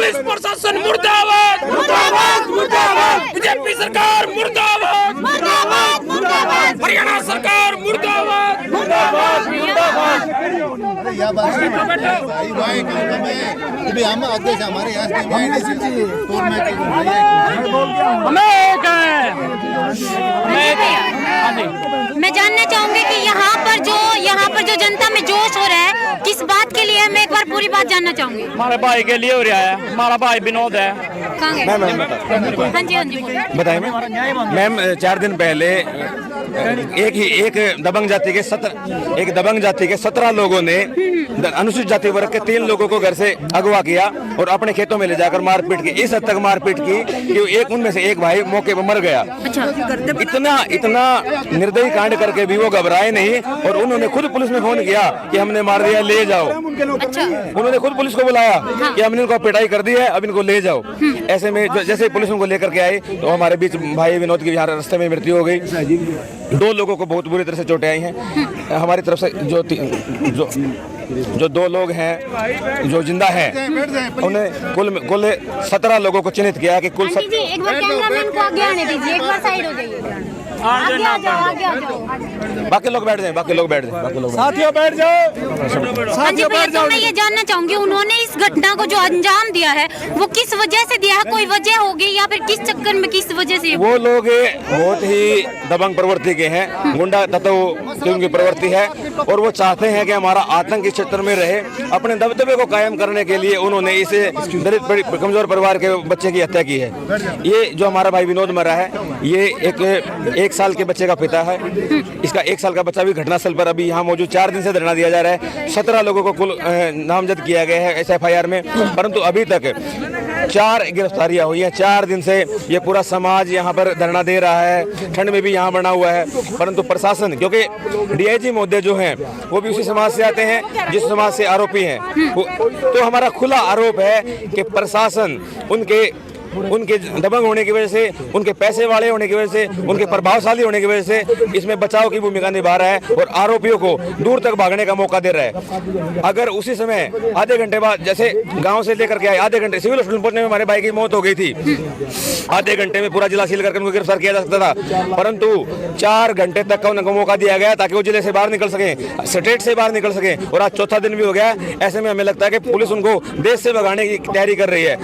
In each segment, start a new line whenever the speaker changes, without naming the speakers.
Police प्रशासन मुर्दाबाद, मुर्दाबाद, मुर्दाबाद। बीजेपी सरकार मुर्दाबाद, मुर्दाबाद, मुर्दाबाद। हरियाणा सरकार मुर्दाबाद, मुर्दाबाद, मुर्दाबाद। हम अध्यक्ष हमारे
मैं जानना चाहूंगी कि यहाँ पर जो जनता में जोश हो रहा है किस बात के लिए, मैं एक बार पूरी बात जानना चाहूंगी।
हमारे भाई के लिए हो रहा है, हमारा भाई विनोद है।
हाँ जी, हाँ जी
बताइए मैम, 4 दिन पहले एक दबंग जाति के 17 लोगों ने अनुसूचित जाति वर्ग के 3 लोगों को घर से अगवा किया और अपने खेतों में ले जाकर मारपीट की। इस हद तक मारपीट की कि उनमें से एक भाई मौके पर मर गया। इतना निर्दयी कांड करके भी वो घबराए नहीं और उन्होंने खुद पुलिस में फोन किया कि हमने मार दिया, ले जाओ। उन्होंने खुद पुलिस को बुलाया कि हमने इनको पिटाई कर दी है, अब इनको ले जाओ। ऐसे में जैसे पुलिस उनको लेकर के आई तो हमारे बीच भाई विनोद की यहाँ रास्ते में मृत्यु हो गई। 2 लोगों को बहुत बुरी तरह से चोटें आई हैं। हमारी तरफ से जो 2 लोग हैं जो जिंदा हैं, उन्हें कुल 17 लोगों को चिन्हित किया कि कुल
एक बार कैमरामैन को आगे आने दीजिए, एक बार साइड हो जाइए, आगे आ जाओ।
बाकी लोग बैठ जाएं,
साथियों बैठ जाओ,
साथियों बैठ जाओ। मैं ये जानना चाहूंगी उन्होंने इस घटना को जो अंजाम दिया है वो किस वजह से दिया है, कोई वजह होगी या फिर किस चक्कर में, किस वजह से?
वो लोग बहुत ही दबंग प्रवृत्ति के हैं, गुंडा तत्व की उनकी प्रवृत्ति है और वो चाहते हैं कि हमारा आतंक इस क्षेत्र में रहे। अपने दबदबे को कायम करने के लिए उन्होंने इसे दलित कमजोर परिवार के बच्चे की हत्या की है। ये जो हमारा भाई विनोद मरा है, ये एक साल के बच्चे का पिता है। इसका 1 साल का बच्चा भी घटनास्थल पर अभी यहाँ मौजूद 4 दिन से धरना दिया जा रहा है। 17 लोगों को कुल नामजद किया गया है SFIR में, परंतु अभी तक 4 गिरफ्तारियां हुई हैं। 4 दिन से ये पूरा समाज यहाँ पर धरना दे रहा है, ठंड में भी यहाँ बना हुआ है, परंतु प्रशासन, क्योंकि DIG महोदय जो हैं वो भी उसी समाज से आते हैं जिस समाज से आरोपी हैं, तो हमारा खुला आरोप है कि प्रशासन उनके दबंग होने की वजह से, उनके पैसे वाले होने की वजह से, उनके प्रभावशाली होने की वजह से इसमें बचाव की भूमिका निभा रहा है और आरोपियों को दूर तक भागने का मौका दे रहा है। अगर उसी समय आधे घंटे बाद, जैसे गांव से लेकर के आए, आधे घंटे सिविल हॉस्पिटल पहुंचने में हमारे भाई की मौत हो गई थी, आधे घंटे में पूरा जिला सील करके उनको गिरफ्तार किया जा सकता था, परंतु 4 घंटे तक का उनको मौका दिया गया ताकि वो जिले से बाहर निकल सके, स्टेट से बाहर निकल सके, और आज 4था दिन भी हो गया। ऐसे में हमें लगता है कि पुलिस उनको देश से भगाने की तैयारी कर रही है।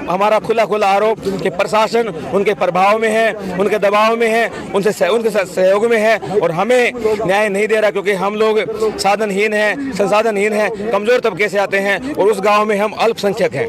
हमारा खुला आरोप कि प्रशासन उनके प्रभाव में है, उनके दबाव में है, उनके सहयोग में है और हमें न्याय नहीं दे रहा, क्योंकि हम लोग साधनहीन हैं, संसाधनहीन हैं, कमजोर तबके से आते हैं और उस गांव में हम अल्पसंख्यक हैं।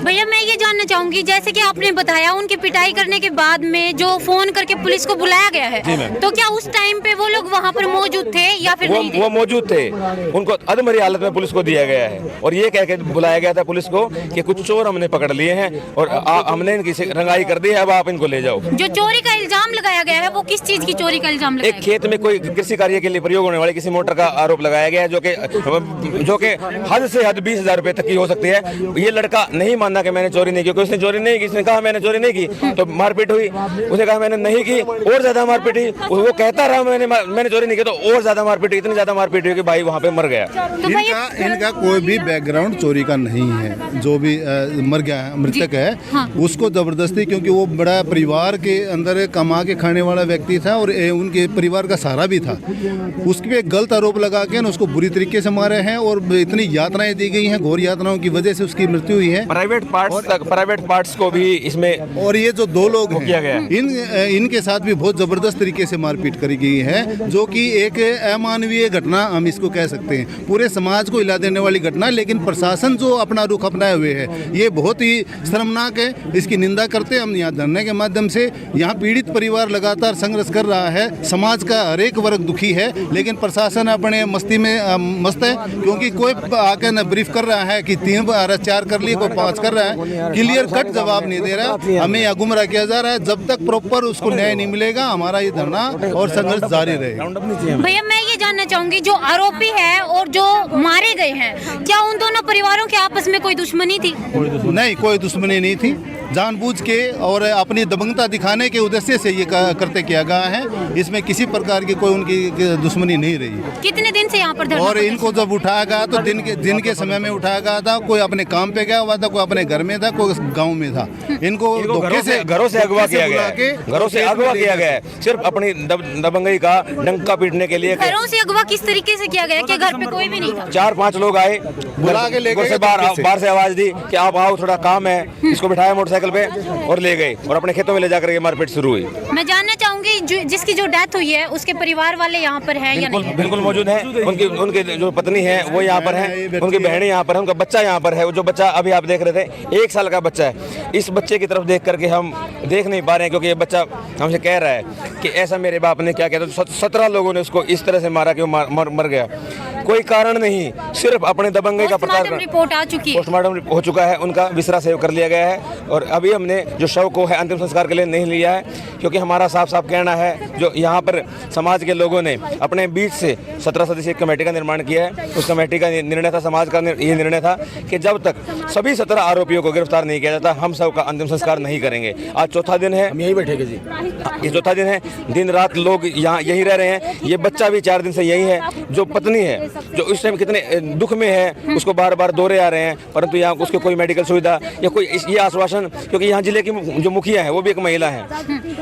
भैया मैं ये जानना चाहूंगी, जैसे कि आपने बताया उनकी पिटाई करने के बाद में जो फोन करके पुलिस को बुलाया गया है, तो क्या उस टाइम पे वो लोग वहाँ पर मौजूद थे या फिर नहीं थे?
वो मौजूद थे। उनको अधमरी हालत में पुलिस को दिया गया है और ये कह के बुलाया गया था पुलिस को कि कुछ चोर हमने पकड़ लिए हैं और हमने इनकी रंगाई कर दी है, अब आप इनको ले जाओ।
जो चोरी का इल्जाम लगाया गया है वो किस चीज की चोरी का इल्जाम लगाया?
एक खेत में कोई कृषि कार्य के लिए प्रयोग होने वाली किसी मोटर का आरोप लगाया गया है, जो कि हद से हद 20,000 रुपए तक की हो सकती है। ये लड़का नहीं मानना कि मैंने चोरी नहीं की, उसने चोरी नहीं की, उसने कहा मैंने चोरी नहीं की, तो मारपीट हुई। उसने कहा मैंने नहीं की, और ज्यादा मारपीट हुई। वो कहता रहा मैंने चोरी नहीं की, तो और ज्यादा मारपीट हुई, इतनी ज्यादा मारपीट हुई कि भाई वहाँ पे मर गया।
इनका कोई भी बैकग्राउंड चोरी का नहीं है। जो भी मर गया है, मृतक है, उसको जबरदस्ती, क्योंकि वो बड़ा परिवार के अंदर कमा के खाने वाला व्यक्ति था और उनके परिवार का सहारा भी था, उसके पे गलत आरोप लगा के उसको बुरी तरीके से मारे हैं और इतनी यातनाएं दी गई हैं, घोर यातनाओं की वजह से उसकी मृत्यु हुई है।
प्राइवेट पार्ट्स को भी इसमें,
और ये जो 2 लोग
किया गया,
इनके साथ भी बहुत जबरदस्त तरीके से मारपीट करी गई है, जो कि एक अमानवीय घटना हम इसको कह सकते हैं, पूरे समाज को हिला देने वाली घटना। लेकिन प्रशासन जो अपना रुख अपनाए हुए है ये बहुत ही शर्मनाक है, इसकी निंदा करते हैं हम। यहाँ धरने के माध्यम से यहाँ पीड़ित परिवार लगातार संघर्ष कर रहा है, समाज का हर एक वर्ग दुखी है, लेकिन प्रशासन अपने मस्ती में मस्त है, क्योंकि कोई आके न ब्रीफ कर रहा है कि 3 बार 4 कर लिए, कोई 5 कर रहा है, क्लियर कट जवाब नहीं दे रहा। हमें यहाँ गुमराह किया जा रहा है। जब तक प्रॉपर उसको न्याय नहीं मिलेगा हमारा ये धरना और संघर्ष जारी रहेगा।
भैया मैं ये जानना चाहूंगी, जो आरोपी है और जो मारे गए हैं, क्या उन दोनों परिवारों के आपस में कोई दुश्मनी थी?
नहीं, कोई दुश्मनी नहीं थी। थी, जानबूझ के और अपनी दबंगता दिखाने के उद्देश्य से ये करते किया गया है। इसमें किसी प्रकार की कोई उनकी दुश्मनी नहीं रही।
कितने दिन से यहाँ पर धरना
और इनको जब उठाया गया तो दिन के समय में उठाया गया था। कोई अपने काम पे गया हुआ था, कोई अपने घर में था, कोई गांव में था। इनको
घरों से अगवा किया गया है, घरों से अगवा किया गया है, सिर्फ अपनी दबंगई का डंका पीटने के लिए।
घरों से अगवा किस तरीके से किया गया कि घर पे कोई भी नहीं था?
4-5 लोग आए,
बुला के ले गए,
बाहर से आवाज दी कि आप आओ, थोड़ा काम है। इसको बिठाया मोटरसाइकिल पे और ले गए और अपने खेतों में ले जाकर के मारपीट शुरू हुई।
मैं जानना चाहूंगी जिसकी जो डेथ हुई है उसके परिवार वाले यहाँ पर हैं या नहीं?
बिल्कुल मौजूद हैं। उनके जो पत्नी है वो यहाँ पर है, उनकी बहनें यहाँ पर है, उनका बच्चा यहाँ पर है। जो बच्चा अभी आप देख रहे थे 1 साल का बच्चा है। इस बच्चे की तरफ देख करके हम देख नहीं पा रहे हैं, क्योंकि ये बच्चा हमसे कह रहा है कि ऐसा मेरे बाप ने क्या किया। तो 17 लोगों ने उसको इस तरह से मारा कि वो मर गया। कोई कारण नहीं, सिर्फ अपने दबंगई का प्रचार।
रिपोर्ट आ चुकी है,
पोस्टमार्टम हो चुका है, उनका विसरा सेव कर लिया गया है। और अभी हमने जो शव को है अंतिम संस्कार के लिए नहीं लिया है, क्योंकि हमारा साफ साफ कहना है, जो यहाँ पर समाज के लोगों ने अपने बीच से 17 सदस्यीय कमेटी का निर्माण किया है। उस कमेटी का निर्णय था, समाज का ये निर्णय था कि जब तक सभी 17 आरोपियों को गिरफ्तार नहीं किया जाता, हम सब का अंतिम संस्कार नहीं करेंगे। आज चौथा दिन है, हम यहीं बैठेंगे जी। ये चौथा दिन है, दिन रात लोग यहाँ यहीं रह रहे हैं। ये बच्चा भी 4 दिन से यही है। जो पत्नी है, जो इस टाइम कितने दुख में है, उसको बार बार दौरे आ रहे हैं, परंतु यहाँ उसके कोई मेडिकल सुविधा या कोई ये आश्वासन, क्योंकि यहाँ जिले की जो मुखिया है वो भी एक महिला है,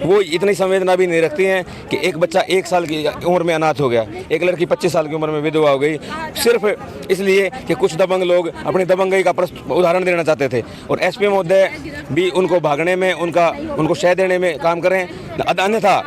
वो इतनी संवेदना भी नहीं रखती हैं कि एक बच्चा 1 साल की उम्र में अनाथ हो गया, एक लड़की 25 साल की उम्र में विधवा हो गई, सिर्फ इसलिए कि कुछ दबंग लोग अपनी दबंगई का उदाहरण देना चाहते थे। और एसपी महोदय भी उनको भागने में, उनको शह देने में काम करें। अन्यथा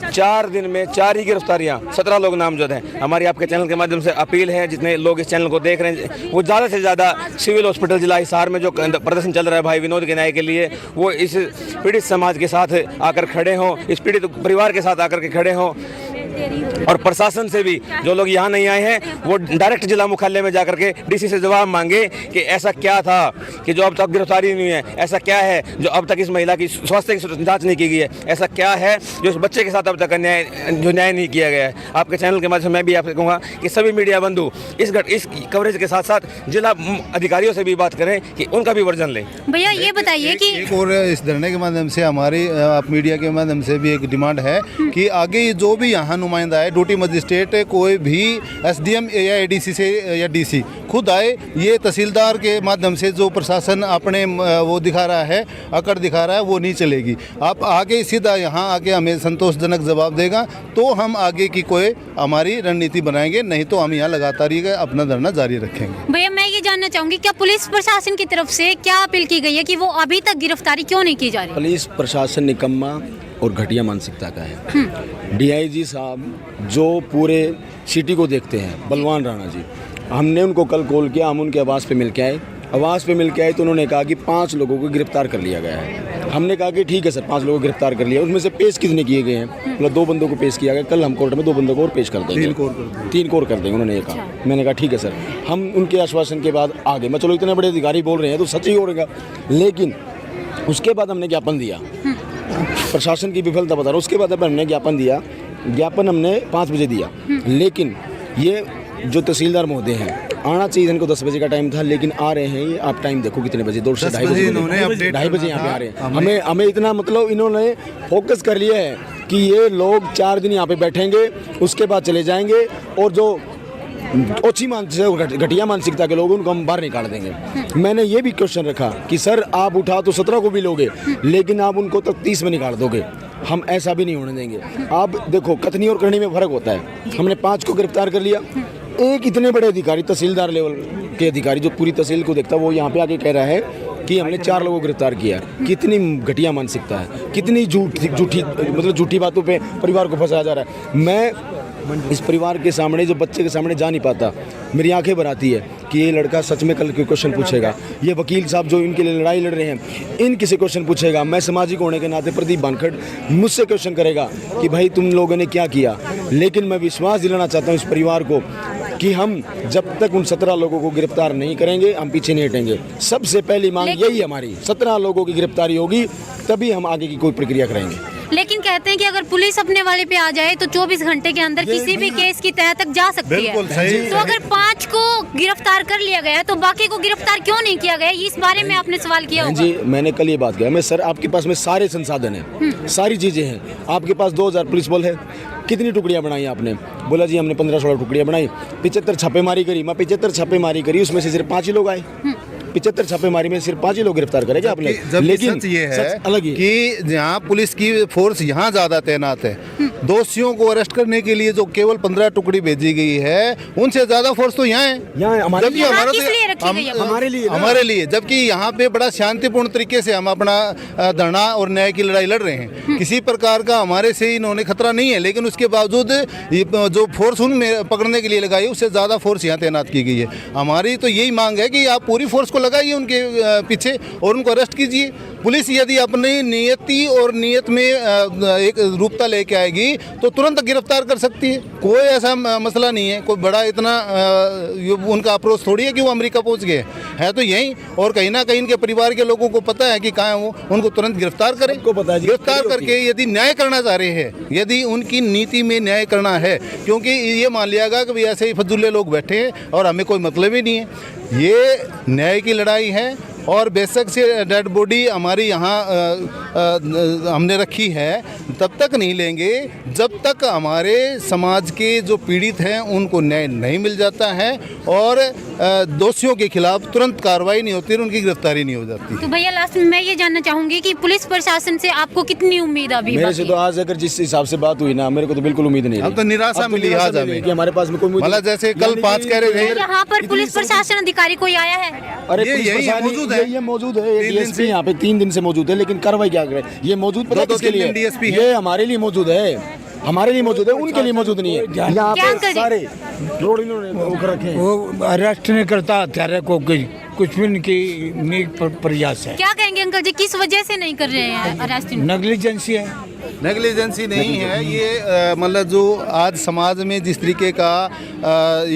4 दिन में 4 ही गिरफ्तारियां, 17 लोग नामजद हैं। हमारी आपके चैनल के माध्यम से अपील है, जितने लोग इस चैनल को देख रहे हैं, वो ज़्यादा से ज़्यादा सिविल हॉस्पिटल जिला हिसार में जो प्रदर्शन चल रहा है भाई विनोद के न्याय के लिए, वो इस पीड़ित समाज के साथ आकर खड़े हों, इस पीड़ित परिवार के साथ आकर के खड़े हों। और प्रशासन से भी, जो लोग यहाँ नहीं आए हैं, वो डायरेक्ट जिला मुख्यालय में जाकर के डीसी से जवाब मांगे कि ऐसा क्या था कि जो अब तक गिरफ्तारी नहीं है, ऐसा क्या है जो अब तक इस महिला की स्वास्थ्य की जांच नहीं की गई है, ऐसा क्या है जो इस बच्चे के साथ अब तक न्याय नहीं किया गया है। आपके चैनल के माध्यम से मैं भी आपसे कहूँगा कि सभी मीडिया बंधु इस कवरेज के साथ साथ जिला अधिकारियों से भी बात करें कि उनका भी वर्जन लें।
भैया ये बताइए कि
एक और इस धरने के माध्यम से हमारी आप मीडिया के माध्यम से भी एक डिमांड है कि आगे जो भी यहाँ नुमाइंदा है, ड्यूटी मजिस्ट्रेट, कोई भी एसडीएम या एडीसी से या डीसी खुद आए, ये तहसीलदार के माध्यम से जो प्रशासन अपने वो दिखा रहा है, अकड़ दिखा रहा है, वो नहीं चलेगी। आप आगे सीधा यहाँ आके हमें संतोषजनक जवाब देगा तो हम आगे की कोई हमारी रणनीति बनाएंगे, नहीं तो हम यहाँ लगातार ही अपना धरना जारी रखेंगे।
भैया मैं ये जानना चाहूंगी, क्या पुलिस प्रशासन की तरफ से क्या अपील की गई है कि वो अभी तक गिरफ्तारी क्यों नहीं की जा रही?
पुलिस प्रशासन निकम्मा और घटिया मानसिकता का है। डीआईजी साहब जो पूरे सिटी को देखते हैं, बलवान राणा जी, हमने उनको कल कॉल किया, हम उनके आवास पे मिल के आए। आवास पे मिल के आए तो उन्होंने कहा कि 5 लोगों को गिरफ्तार कर लिया गया है। हमने कहा कि ठीक है सर, 5 लोगों को गिरफ्तार कर लिया, उसमें से पेश कितने किए गए हैं? मतलब 2 बंदों को पेश किया गया, कल हम कोर्ट में 2 बंदों को और पेश कर देंगे, 3 कोर कर देंगे, उन्होंने ये कहा। मैंने कहा ठीक है सर। हम उनके आश्वासन के बाद आगे, मैं चलो इतने बड़े अधिकारी बोल रहे हैं तो सच ही हो रहेगा, लेकिन उसके बाद हमने ज्ञापन दिया, प्रशासन की विफलता बता रहा हूँ। उसके बाद हमने ज्ञापन दिया, ज्ञापन हमने 5 बजे दिया, लेकिन ये जो तहसीलदार महोदय हैं, आना चाहिए इनको 10 बजे का टाइम था, लेकिन आ रहे हैं ये, आप टाइम देखो कितने बजे, 2 से 2:30 बजे, 2:30 बजे यहाँ पे आ रहे हैं। हमें इतना मतलब इन्होंने फोकस कर लिया है कि ये लोग 4 दिन यहाँ पे बैठेंगे, उसके बाद चले जाएंगे, और जो ओछी मानसिकता, घटिया मानसिकता के लोग, उनको हम बाहर निकाल देंगे। मैंने ये भी क्वेश्चन रखा कि सर आप उठा तो 17 को भी लोगे, लेकिन आप उनको तक 30 में निकाल दोगे, हम ऐसा भी नहीं होने देंगे। आप देखो कथनी और करनी में फ़र्क होता है। हमने 5 को गिरफ्तार कर लिया, एक इतने बड़े अधिकारी, तहसीलदार लेवल के अधिकारी जो पूरी तहसील को देखता है, वो यहाँ पे आके कह रहा है कि हमने 4 लोगों को गिरफ्तार किया। कितनी घटिया मानसिकता है, कितनी झूठी बातों पे परिवार को फंसाया जा रहा है। मैं इस परिवार के सामने, जो बच्चे के सामने जा नहीं पाता, मेरी आंखें भर आती है कि ये लड़का सच में कल के क्वेश्चन पूछेगा, ये वकील साहब जो इनके लिए लड़ाई लड़ रहे हैं, इनकी से क्वेश्चन पूछेगा। मैं सामाजिक होने के नाते प्रदीप बानखड़ मुझसे क्वेश्चन करेगा कि भाई तुम लोगों ने क्या किया। लेकिन मैं विश्वास दिलाना चाहता हूँ इस परिवार को कि हम जब तक उन 17 लोगों को गिरफ्तार नहीं करेंगे, हम पीछे नहीं हटेंगे। सबसे पहली मांग यही हमारी, 17 लोगों की गिरफ्तारी होगी, तभी हम आगे की कोई प्रक्रिया करेंगे।
लेकिन कहते हैं कि अगर पुलिस अपने वाले पे आ जाए तो 24 घंटे के अंदर किसी भी केस की तह तक जा सकती
बिल्कुल
है।
सही।
तो अगर 5 को गिरफ्तार कर लिया गया है तो बाकी को गिरफ्तार क्यों नहीं किया गया? इस बारे में आपने सवाल किया होगा।
जी, मैंने कल ये बात किया। मैं सर, आपके पास में सारे संसाधन हैं, सारी चीजें हैं। आपके पास 2000 पुलिस बल है, कितनी टुकड़ियां बनाई आपने? बोला जी हमने 15-16 टुकड़ियां बनाई। 75 छापेमारी करी, मैं 75 छापेमारी करी, उसमें से सिर्फ 5 ही लोग आए। 75 छापेमारी में सिर्फ 5 ही लोग गिरफ्तार करेंगे आप लोग।
लेकिन सच ये है
अलग ही
कि जहाँ पुलिस की फोर्स यहाँ ज्यादा तैनात है, दोषियों को अरेस्ट करने के लिए जो केवल 15 टुकड़ी भेजी गई है, उनसे ज्यादा फोर्स तो यहाँ है।
हमारे
जबकि
लिए,
हमारा
किस लिए रखी गई है?
हमारे लिए, जबकि यहाँ पे बड़ा शांतिपूर्ण तरीके से हम अपना धरना और न्याय की लड़ाई लड़ रहे हैं। किसी प्रकार का हमारे से इन्होंने खतरा नहीं है, लेकिन उसके बावजूद जो फोर्स उनमें पकड़ने के लिए लगाई, उससे ज्यादा फोर्स यहाँ तैनात की गई है। हमारी तो यही मांग है कि आप पूरी फोर्स को लगाइए उनके पीछे और उनको अरेस्ट कीजिए। पुलिस यदि अपनी नियति और नियत में एक रूपता लेके आएगी तो तुरंत गिरफ्तार कर सकती है। कोई ऐसा मसला नहीं है, कोई बड़ा इतना उनका अप्रोच थोड़ी है कि वो अमेरिका पहुंच गए है। तो यही, और कहीं ना कहीं इनके परिवार के लोगों को पता है कि कहाँ है वो, उनको तुरंत गिरफ्तार करें। गिरफ्तार करके यदि न्याय करना चाह रहे हैं, यदि उनकी नीति में न्याय करना है, क्योंकि ये मान लिया गया कि भाई ऐसे ही फजुल्ले लोग बैठे हैं और हमें कोई मतलब ही नहीं है। ये न्याय की लड़ाई है और बेशक से डेड बॉडी हमारी यहाँ हमने रखी है, तब तक नहीं लेंगे जब तक हमारे समाज के जो पीड़ित हैं उनको न्याय नहीं मिल जाता है और दोषियों के खिलाफ तुरंत कार्रवाई नहीं होती और उनकी गिरफ्तारी नहीं हो जाती।
तो भैया लास्ट में मैं ये जानना चाहूंगी कि पुलिस प्रशासन से आपको कितनी उम्मीद अभी
मेरे से तो आज अगर जिस हिसाब से बात हुई ना, मेरे को तो बिल्कुल उम्मीद नहीं।
अब तो निराशा मिली आज हमें
कि हमारे पास में कोई
मतलब जैसे कल 5 कह रहे थे,
यहाँ पर पुलिस प्रशासन अधिकारी कोई आया है?
अरे
ये यही मौजूद है।
ये मौजूद है, डीएसपी यहाँ पे 3 दिन से मौजूद है, लेकिन कार्रवाई क्या करे? ये मौजूद पता किसके लिए?
डीएसपी
ये हमारे लिए मौजूद है, हमारे लिए मौजूद है, उनके लिए मौजूद नहीं है। यहाँ पे सारे रोड इन्होंने रोक रखे हैं।
वो अरेस्ट नहीं करता हत्यारे को, कुछ भी इनकी नीक प्रयास है।
क्या कहेंगे अंकल जी, किस वजह से नहीं कर रहे हैं अरेस्ट?
नेग्लिजेंसी है।
नेग्लिजेंसी नहीं है ये, मतलब जो आज समाज में जिस तरीके का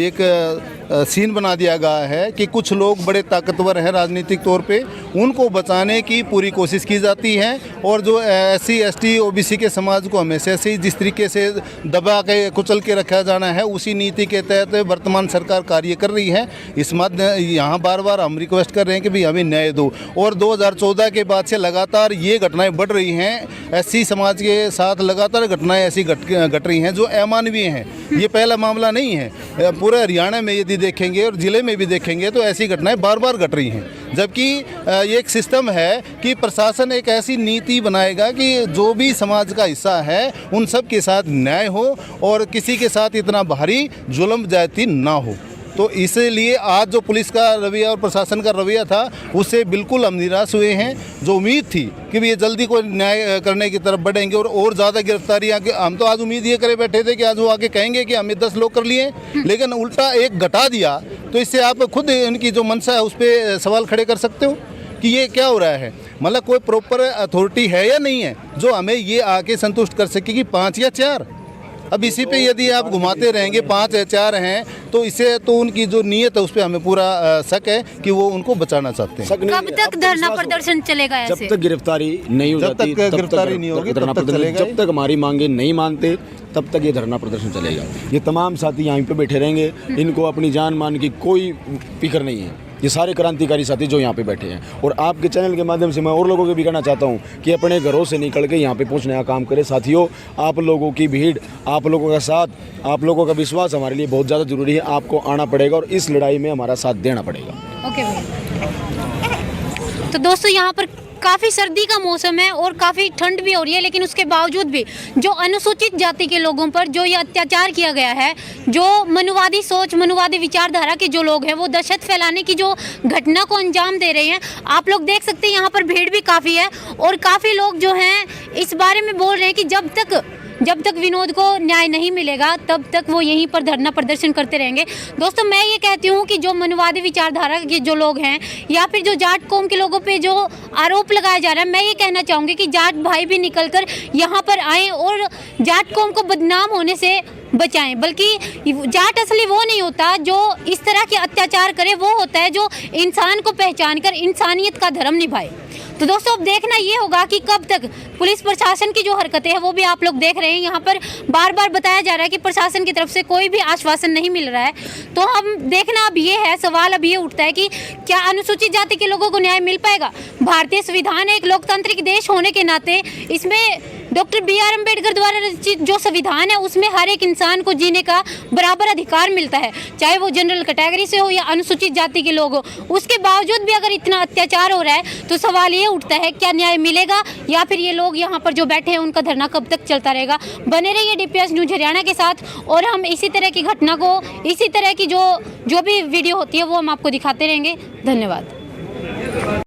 एक सीन बना दिया गया है कि कुछ लोग बड़े ताकतवर हैं राजनीतिक तौर पे, उनको बचाने की पूरी कोशिश की जाती है और जो SC ST OBC के समाज को हमेशा से जिस तरीके से दबा के कुचल के रखा जाना है, उसी नीति के तहत वर्तमान सरकार कार्य कर रही है। इस यहाँ बार बार हम रिक्वेस्ट कर रहे हैं कि भाई हमें न्याय दो। और 2014 के बाद से लगातार ये घटनाएं बढ़ रही हैं, SC समाज के साथ लगातार घटनाएं ऐसी घट रही हैं जो अमानवीय हैं। ये पहला मामला नहीं है, पूरे हरियाणा में यदि देखेंगे और ज़िले में भी देखेंगे तो ऐसी घटनाएं बार बार घट रही हैं। जबकि ये एक सिस्टम है कि प्रशासन एक ऐसी नीति बनाएगा कि जो भी समाज का हिस्सा है उन सब के साथ न्याय हो और किसी के साथ इतना भारी जुल्म ज्यादती ना हो। तो इसलिए आज जो पुलिस का रवैया और प्रशासन का रवैया था उससे बिल्कुल हम निराश हुए हैं। जो उम्मीद थी कि ये जल्दी कोई न्याय करने की तरफ बढ़ेंगे और ज़्यादा गिरफ्तारियाँ, हम तो आज उम्मीद ये करे बैठे थे कि आज वो आके कहेंगे कि हमें 10 लोग कर लिए, लेकिन उल्टा एक घटा दिया। तो इससे आप खुद इनकी जो मंशा है उस पर सवाल खड़े कर सकते हो कि ये क्या हो रहा है। मतलब कोई प्रॉपर अथॉरिटी है या नहीं है जो हमें ये आके संतुष्ट कर सके कि 5 या 4। अब इसी पे यदि आप घुमाते रहेंगे 5 या 4 हैं तो इससे तो उनकी जो नीयत है उस पर हमें पूरा शक है कि वो उनको बचाना चाहते हैं।
कब तक धरना प्रदर्शन चलेगा ऐसे?
जब तक गिरफ्तारी नहीं हो जाती,
जब तक गिरफ्तारी नहीं होगी तब तक चलेगा।
जब तक हमारी मांगे नहीं मानते तब तक ये धरना प्रदर्शन चलेगा। ये तमाम साथी यहाँ पे बैठे रहेंगे, इनको अपनी जान मान की कोई फिक्र नहीं है। ये सारे क्रांतिकारी साथी जो यहाँ पे बैठे हैं, और आपके चैनल के माध्यम से मैं और लोगों को भी कहना चाहता हूँ कि अपने घरों से निकल के यहाँ पे पहुँचने का काम करें। साथियों, आप लोगों की भीड़, आप लोगों का साथ, आप लोगों का विश्वास हमारे लिए बहुत ज़्यादा ज़रूरी है। आपको आना पड़ेगा और इस लड़ाई में हमारा साथ देना पड़ेगा।
ओके भैया। तो दोस्तों यहाँ पर काफ़ी सर्दी का मौसम है और काफ़ी ठंड भी हो रही है, लेकिन उसके बावजूद भी जो अनुसूचित जाति के लोगों पर जो ये अत्याचार किया गया है, जो मनुवादी सोच, मनुवादी विचारधारा के जो लोग हैं वो दहशत फैलाने की जो घटना को अंजाम दे रहे हैं, आप लोग देख सकते हैं यहाँ पर भीड़ भी काफ़ी है और काफ़ी लोग जो हैं इस बारे में बोल रहे हैं कि जब तक विनोद को न्याय नहीं मिलेगा तब तक वो यहीं पर धरना प्रदर्शन करते रहेंगे। दोस्तों, मैं ये कहती हूँ कि जो मनुवादी विचारधारा के जो लोग हैं या फिर जो जाट कौम के लोगों पे जो आरोप लगाया जा रहा है, मैं ये कहना चाहूँगी कि जाट भाई भी निकलकर यहाँ पर आएँ और जाट कौम को बदनाम होने से बचाएं। बल्कि जाट असली वो नहीं होता जो इस तरह के अत्याचार करे, वो होता है जो इंसान को पहचान कर इंसानियत का धर्म निभाए। तो दोस्तों अब देखना ये होगा कि कब तक पुलिस प्रशासन की जो हरकतें हैं वो भी आप लोग देख रहे हैं। यहाँ पर बार बार बताया जा रहा है कि प्रशासन की तरफ से कोई भी आश्वासन नहीं मिल रहा है। तो हम देखना अब ये है, सवाल अब ये उठता है कि क्या अनुसूचित जाति के लोगों को न्याय मिल पाएगा। भारतीय संविधान एक लोकतांत्रिक देश होने के नाते इसमें डॉक्टर BR अम्बेडकर द्वारा रचित जो संविधान है उसमें हर एक इंसान को जीने का बराबर अधिकार मिलता है, चाहे वो जनरल कैटेगरी से हो या अनुसूचित जाति के लोग हो। उसके बावजूद भी अगर इतना अत्याचार हो रहा है तो सवाल ये उठता है क्या न्याय मिलेगा, या फिर ये लोग यहाँ पर जो बैठे हैं उनका धरना कब तक चलता रहेगा। बने रहिए DPS न्यूज़ हरियाणा के साथ, और हम इसी तरह की घटना को, इसी तरह की जो भी वीडियो होती है वो हम आपको दिखाते रहेंगे। धन्यवाद।